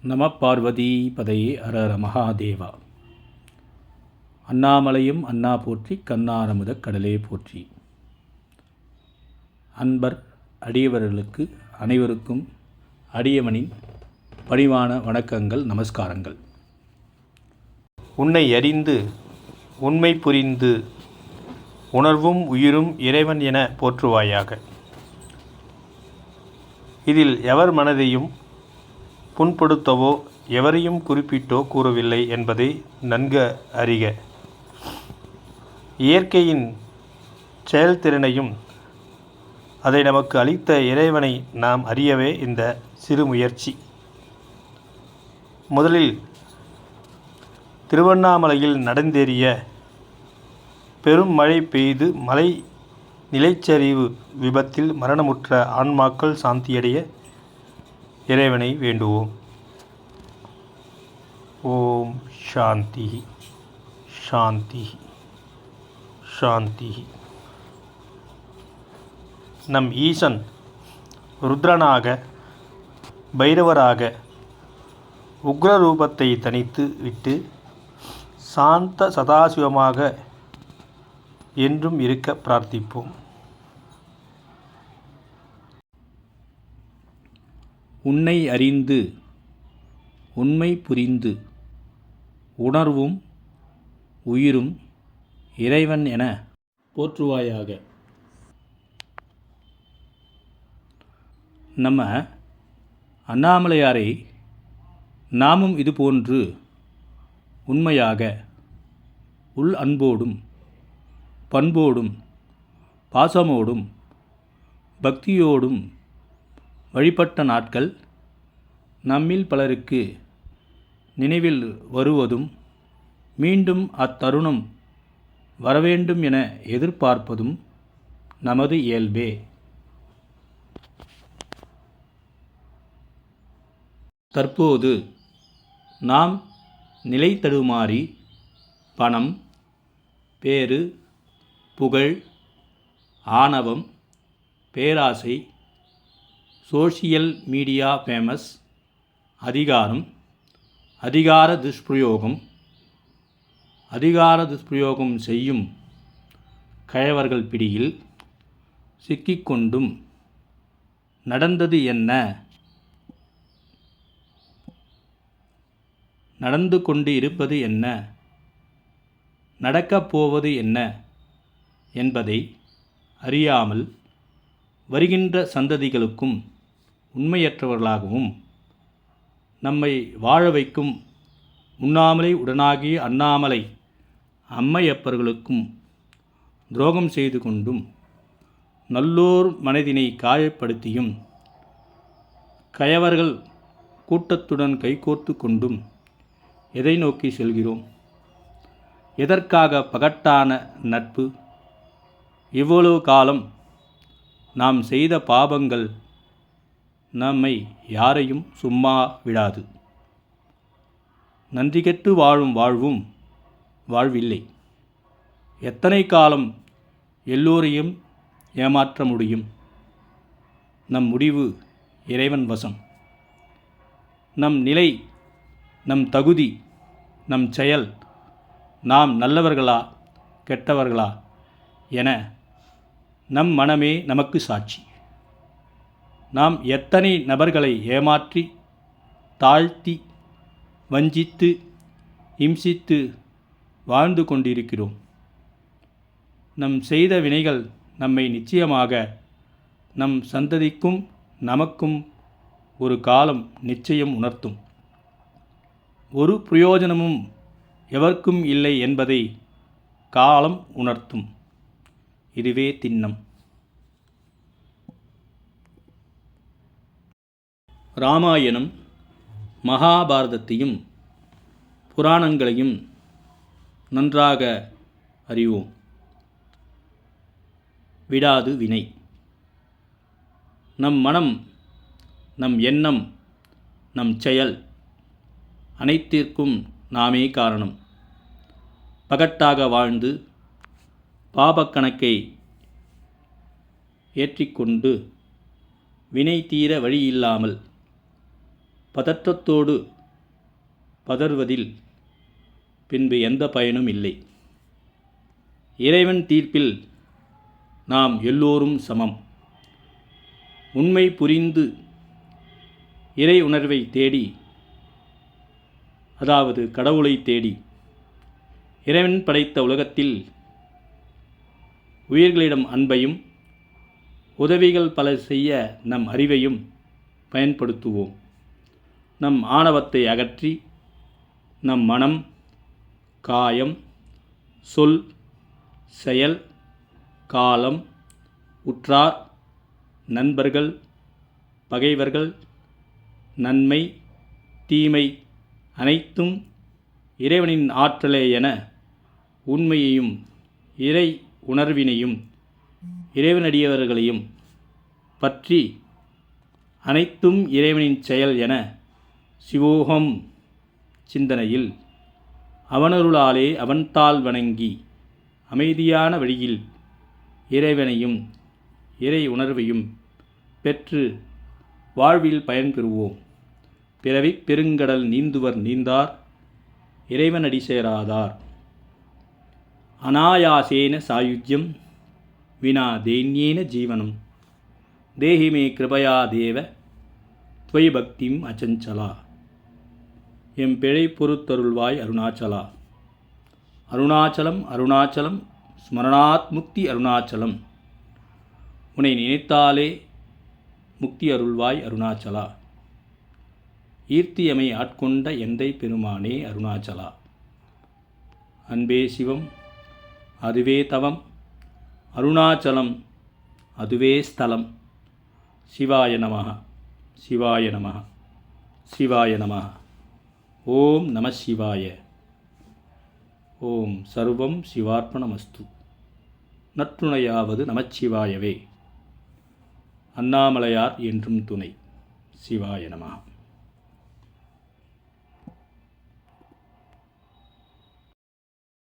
நம பார்வதி பதையே அரர மகாதேவா. அண்ணாமலையும் அண்ணா போற்றி, கண்ணாரமுதக் கடலே போற்றி. அன்பர் அடியவர்களுக்கு அனைவருக்கும் அடியவனின் பணிவான வணக்கங்கள், நமஸ்காரங்கள். உன்னை அறிந்து உண்மை புரிந்து உணர்வும் உயிரும் இறைவன் என போற்றுவாயாக. இதில் எவர் மனதையும் புண்படுத்தவோ எவரையும் குறிப்பிட்டோ கூறவில்லை என்பதை நன்கு அறிக. இயற்கையின் செயல்திறனையும் அதை நமக்கு அளித்த இறைவனை நாம் அறியவே இந்த சிறு முயற்சி. முதலில் திருவண்ணாமலையில் நடந்தேறிய பெரும் மழை பெய்து மலை நிலச்சரிவு விபத்தில் மரணமுற்ற ஆன்மாக்கள் சாந்தியடைய இறைவனை வேண்டுவோம். ஓம் சாந்தி சாந்தி சாந்தி. நம் ஈசன் ருத்ரனாக பைரவராக உக்ர ரூபத்தை தனித்து விட்டு சாந்த சதாசிவமாக என்றும் இருக்க பிரார்த்திப்போம். உன்னை அறிந்து உண்மை புரிந்து உணர்வும் உயிரும் இறைவன் என போற்றுவாயாக. நம்ம அண்ணாமலையாரை நாமும் இதுபோன்று உண்மையாக உள் அன்போடும் பண்போடும் பாசமோடும் பக்தியோடும் வழிபட்ட நாட்கள் நம்மில் பலருக்கு நினைவில் வருவதும் மீண்டும் அத்தருணம் வரவேண்டும் என எதிர்பார்ப்பதும் நமது இயல்பே. தற்போது நாம் நிலை தடுமாறி பணம், பேறு, புகழ், ஆணவம், பேராசை, சோஷியல் மீடியா ஃபேமஸ், அதிகாரம், அதிகார துஷ்பிரயோகம் செய்யும் கயவர்கள் பிடியில் சிக்கிக்கொண்டும் நடந்தது என்ன, நடந்து கொண்டு இருப்பது என்ன, நடக்கப் போவது என்ன என்பதை அறியாமல் வருகின்ற சந்ததிகளுக்கும் உண்மையற்றவர்களாகவும் நம்மை வாழ வைக்கும் உண்ணாமலை உடனாகிய அண்ணாமலை அம்மையப்பர்களுக்கும் துரோகம் செய்து கொண்டும் நல்லோர் மனதினை காயப்படுத்தியும் கயவர்கள் கூட்டத்துடன் கைகோர்த்து கொண்டும் எதை நோக்கி செல்கிறோம்? எதற்காக பகட்டான நட்பு? இவ்வளவு காலம் நாம் செய்த பாபங்கள் நம்மை யாரையும் சும்மா விடாது. நன்றி கெட்டு வாழும் வாழ்வும் வாழ்வில்லை. எத்தனை காலம் எல்லோரையும் ஏமாற்ற முடியும்? நம் முடிவு இறைவன் வசம். நம் நிலை, நம் தகுதி, நம் செயல், நாம் நல்லவர்களா கெட்டவர்களா என நம் மனமே நமக்கு சாட்சி. நாம் எத்தனை நபர்களை ஏமாற்றி, தாழ்த்தி, வஞ்சித்து, இம்சித்து வாழ்ந்து கொண்டிருக்கிறோம். நம் செய்த வினைகள் நம்மை நிச்சயமாக நம் சந்ததிக்கும் நமக்கும் ஒரு காலம் நிச்சயம் உணர்த்தும். ஒரு பிரயோஜனமும் எவர்க்கும் இல்லை என்பதை காலம் உணர்த்தும். இதுவே திண்ணம். ராமாயணம், மகாபாரதத்தையும் புராணங்களையும் நன்றாக அறிவோம். விடாது வினை. நம் மனம், நம் எண்ணம், நம் செயல் அனைத்திற்கும் நாமே காரணம். பகட்டாக வாழ்ந்து பாபக்கணக்கை ஏற்றிக்கொண்டு வினை தீர வழியில்லாமல் பதற்றத்தோடு பதறுவதில் பின்பு எந்த பயனும் இல்லை. இறைவன் தீர்ப்பில் நாம் எல்லோரும் சமம். உண்மை புரிந்து இறை உணர்வை தேடி, அதாவது கடவுளை தேடி, இறைவன் படைத்த உலகத்தில் உயிர்களிடம் அன்பையும் உதவிகள் பல செய்ய நம் அறிவையும் பயன்படுத்துவோம். நம் ஆணவத்தை அகற்றி நம் மனம், காயம், சொல், செயல், காலம், உற்றார், நண்பர்கள், பகைவர்கள், நன்மை, தீமை அனைத்தும் இறைவனின் ஆற்றலே என உண்மையையும் இறை உணர்வினையும் இறைவனடியவர்களையும் பற்றி அனைத்தும் இறைவனின் செயல் என சிவோகம் சிந்தனையில் அவனருளாலே அவன்தாள் வணங்கி அமைதியான வழியில் இறைவனையும் இறை உணர்வையும் பெற்று வாழ்வில் பயன்பெறுவோம். பிறவிப் பெருங்கடல் நீந்துவர் நீந்தார் இறைவனடி சேராதார். அநாயாசேன சாயுஜ்யம் வினா தேன்யேன ஜீவனம் தேஹிமே கிருபயா தேவ துவை பக்திம் அச்சஞ்சலா. எம் பிழை பொறுத்தருள்வாய் அருணாச்சலா. அருணாச்சலம் அருணாச்சலம் ஸ்மரணாத் முக்தி அருணாச்சலம். உன்னை நினைத்தாலே முக்தி அருள்வாய் அருணாச்சலா. ஈர்த்தியமை ஆட்கொண்ட எந்தை பெருமானே அருணாச்சலா. அன்பே சிவம், அதுவே தவம், அருணாச்சலம் அதுவே ஸ்தலம். சிவாய நமஹ, சிவாய நமஹ, சிவாய நமஹ. ஓம் நம சிவாய. ஓம் சர்வம் சிவார்ப்பணமஸ்து. நற்றுணையாவது நமச்சிவாயவே. அண்ணாமலையார் என்றும் துணை. சிவாய நமஹ.